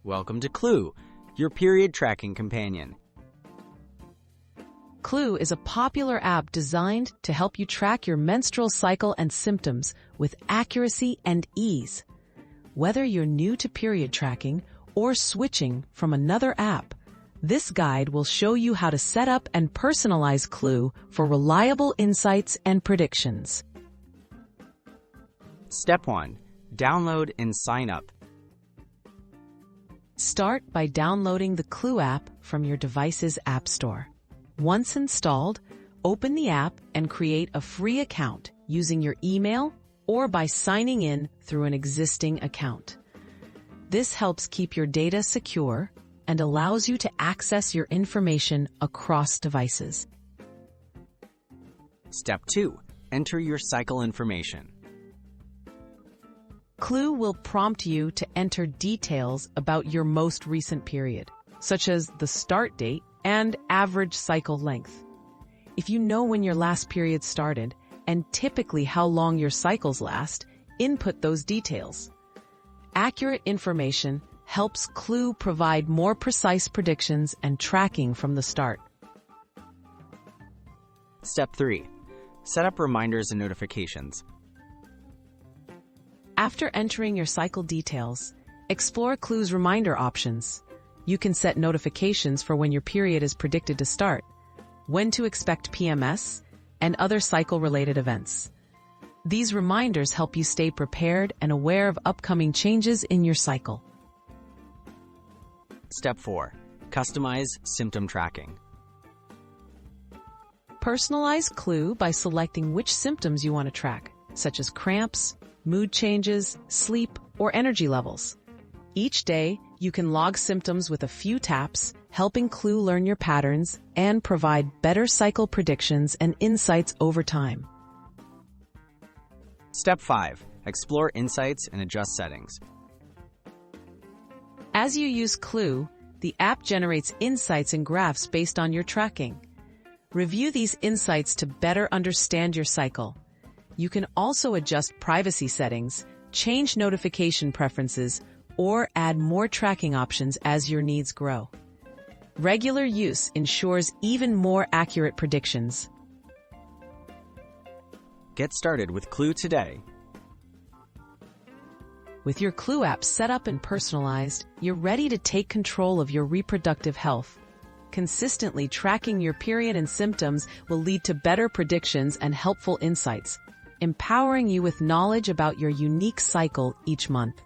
Welcome to Clue, your period tracking companion. Clue is a popular app designed to help you track your menstrual cycle and symptoms with accuracy and ease. Whether you're new to period tracking or switching from another app, this guide will show you how to set up and personalize Clue for reliable insights and predictions. Step 1. Download and sign up. Start by downloading the Clue app from your device's app store. Once installed, open the app and create a free account using your email or by signing in through an existing account. This helps keep your data secure and allows you to access your information across devices. Step 2. Enter your cycle information. Clue will prompt you to enter details about your most recent period, such as the start date and average cycle length. If you know when your last period started and typically how long your cycles last, input those details. Accurate information helps Clue provide more precise predictions and tracking from the start. Step 3. Set up reminders and notifications. After entering your cycle details, explore Clue's reminder options. You can set notifications for when your period is predicted to start, when to expect PMS, and other cycle-related events. These reminders help you stay prepared and aware of upcoming changes in your cycle. Step 4. Customize symptom tracking. Personalize Clue by selecting which symptoms you want to track, such as cramps, mood changes, sleep, or energy levels. Each day, you can log symptoms with a few taps, helping Clue learn your patterns and provide better cycle predictions and insights over time. Step 5. Explore insights and adjust settings. As you use Clue, the app generates insights and graphs based on your tracking. Review these insights to better understand your cycle. You can also adjust privacy settings, change notification preferences, or add more tracking options as your needs grow. Regular use ensures even more accurate predictions. Get started with Clue today. With your Clue app set up and personalized, you're ready to take control of your reproductive health. Consistently tracking your period and symptoms will lead to better predictions and helpful insights, empowering you with knowledge about your unique cycle each month.